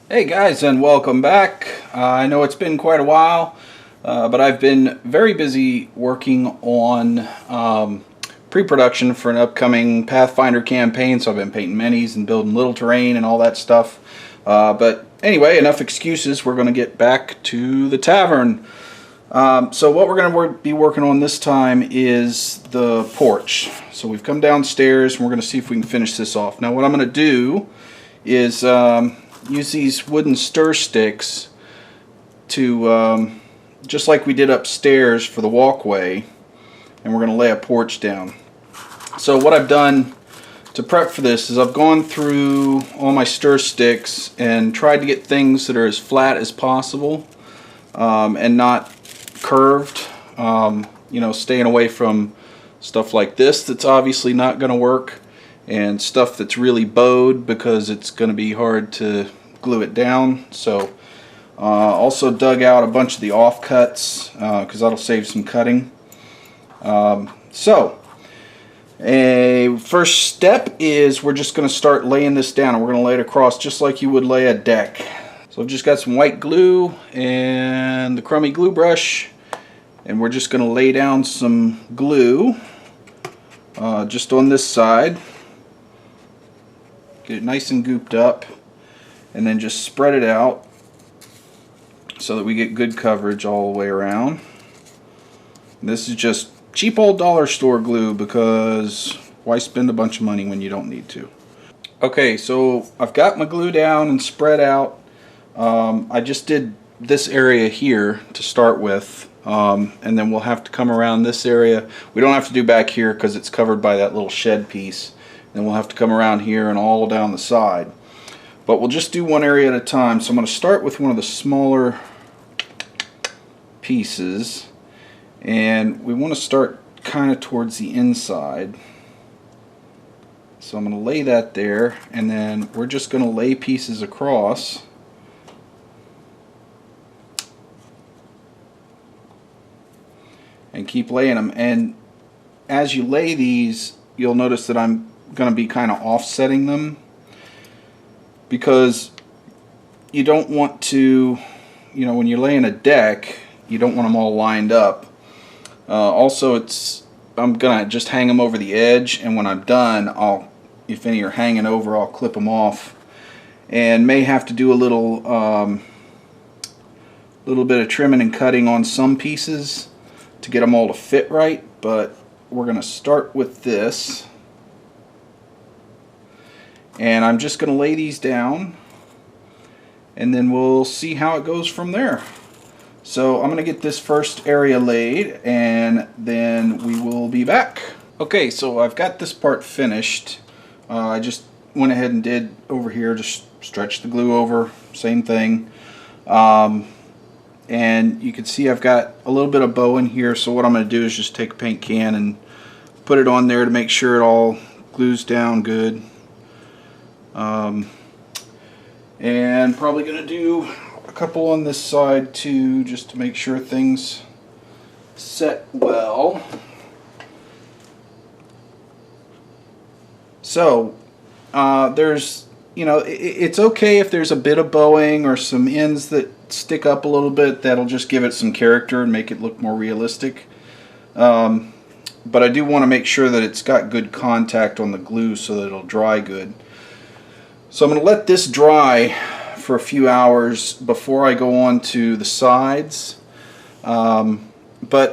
Hey guys, and welcome back. I know it's been quite a while, but I've been very busy working on pre-production for an upcoming Pathfinder campaign, so I've been painting minis and building little terrain and all that stuff. But anyway, enough excuses. We're going to get back to the tavern. So what we're going to be working on this time is the porch. So we've come downstairs and we're going to see if we can finish this off. Now what I'm going to do is use these wooden stir sticks to, just like we did upstairs for the walkway, and we're going to lay a porch down. So what I've done to prep for this is I've gone through all my stir sticks and tried to get things that are as flat as possible and not curved, you know, staying away from stuff like this that's obviously not going to work, and stuff that's really bowed because it's going to be hard to glue it down. So also dug out a bunch of the offcuts because that'll save some cutting. So a first step is we're just going to start laying this down, and we're going to lay it across just like you would lay a deck. So I've just got some white glue and the crummy glue brush, and we're just going to lay down some glue just on this side. Get it nice and gooped up, and then just spread it out so that we get good coverage all the way around. And this is just cheap old dollar store glue, because why spend a bunch of money when you don't need to? Okay, so I've got my glue down and spread out. I just did this area here to start with, and then we'll have to come around this area. We don't have to do back here because it's covered by that little shed piece. Then we'll have to come around here and all down the side. But we'll just do one area at a time. So I'm going to start with one of the smaller pieces, and we want to start kind of towards the inside. So I'm going to lay that there, and then we're just going to lay pieces across. And keep laying them. And as you lay these, you'll notice that I'm going to be kind of offsetting them, because you don't want to, you know, when you're laying a deck, you don't want them all lined up. Also, I'm going to just hang them over the edge, and when I'm done, if any are hanging over, I'll clip them off, and may have to do a little bit of trimming and cutting on some pieces to get them all to fit right. But we're going to start with this. And I'm just going to lay these down, and then we'll see how it goes from there. So I'm going to get this first area laid, and then we will be back. Okay, so I've got this part finished. I just went ahead and did over here, just stretched the glue over, same thing. And you can see I've got a little bit of bow in here, so what I'm going to do is just take a paint can and put it on there to make sure it all glues down good. And probably going to do a couple on this side too, just to make sure things set well. So there's, you know, it's okay if there's a bit of bowing or some ends that stick up a little bit. That'll just give it some character and make it look more realistic. But I do want to make sure that it's got good contact on the glue so that it'll dry good. So I'm going to let this dry for a few hours before I go on to the sides. But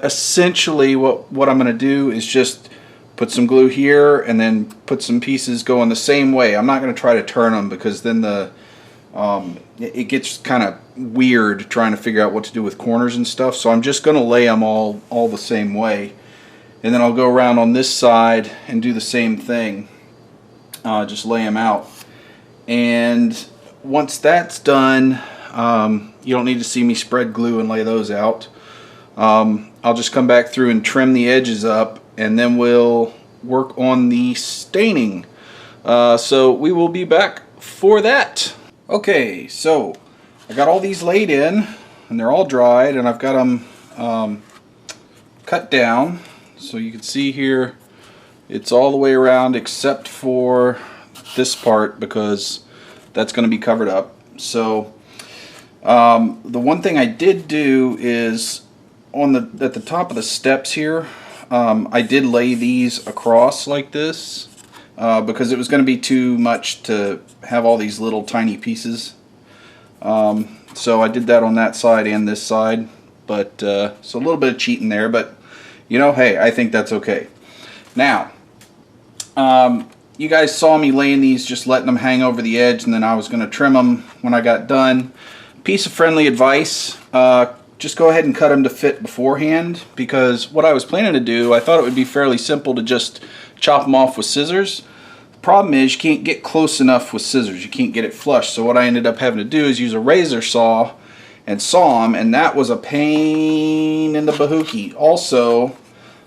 essentially what I'm going to do is just put some glue here and then put some pieces going the same way. I'm not going to try to turn them, because then it gets kind of weird trying to figure out what to do with corners and stuff. So I'm just going to lay them all the same way. And then I'll go around on this side and do the same thing. Just lay them out. And once that's done, you don't need to see me spread glue and lay those out. I'll just come back through and trim the edges up, and then we'll work on the staining. So we will be back for that. Okay, so I got all these laid in, and they're all dried, and I've got them cut down. So you can see here, it's all the way around except for this part, because that's going to be covered up. So the one thing I did do is at the top of the steps here, I did lay these across like this because it was going to be too much to have all these little tiny pieces. So I did that on that side and this side, but so a little bit of cheating there, but you know, hey, I think that's okay. Now, you guys saw me laying these, just letting them hang over the edge, and then I was going to trim them when I got done. Piece of friendly advice, just go ahead and cut them to fit beforehand, because what I was planning to do, I thought it would be fairly simple to just chop them off with scissors. The problem is you can't get close enough with scissors. You can't get it flush. So what I ended up having to do is use a razor saw and saw them, and that was a pain in the bahookie. Also,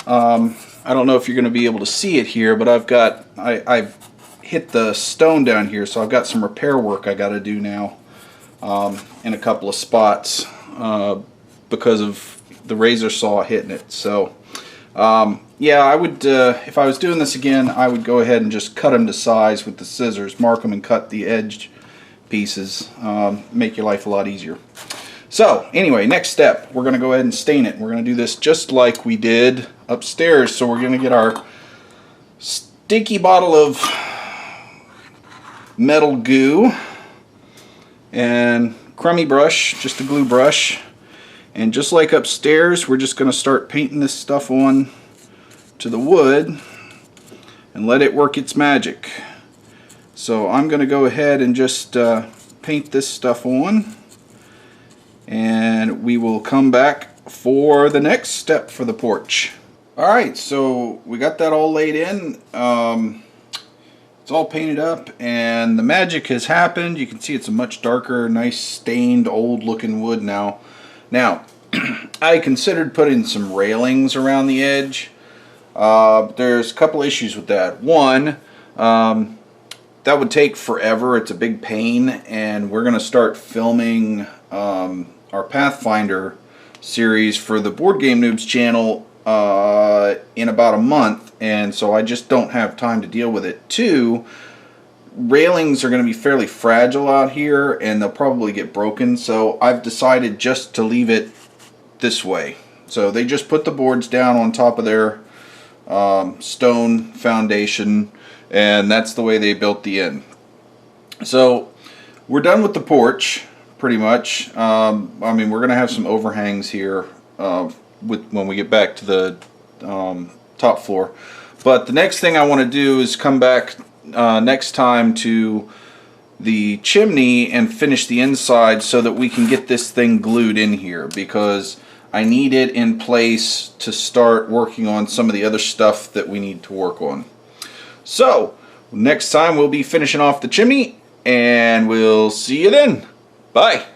I don't know if you're going to be able to see it here, but I've hit the stone down here, so I've got some repair work I got to do now in a couple of spots because of the razor saw hitting it. So yeah, I would if I was doing this again, I would go ahead and just cut them to size with the scissors, mark them and cut the edge pieces, make your life a lot easier. So anyway, next step, we're going to go ahead and stain it. We're going to do this just like we did upstairs. So we're going to get our stinky bottle of metal goo and crummy brush, just a glue brush, and just like upstairs, we're just going to start painting this stuff on to the wood and let it work its magic. So I'm going to go ahead and just paint this stuff on, and we will come back for the next step for the porch. Alright, so we got that all laid in. It's all painted up and the magic has happened. You can see it's a much darker, nice stained, old looking wood now. Now, I considered putting some railings around the edge. There's a couple issues with that. One, that would take forever. It's a big pain, and we're going to start filming our Pathfinder series for the Board Game Noobs channel in about a month, and so I just don't have time to deal with it. Two, railings are going to be fairly fragile out here and they'll probably get broken, so I've decided just to leave it this way. So they just put the boards down on top of their stone foundation, and that's the way they built the inn. So we're done with the porch pretty much. I mean, we're gonna have some overhangs here when we get back to the top floor, but the next thing I want to do is come back next time to the chimney and finish the inside so that we can get this thing glued in here, because I need it in place to start working on some of the other stuff that we need to work on. So next time we'll be finishing off the chimney, and we'll see you then. Bye.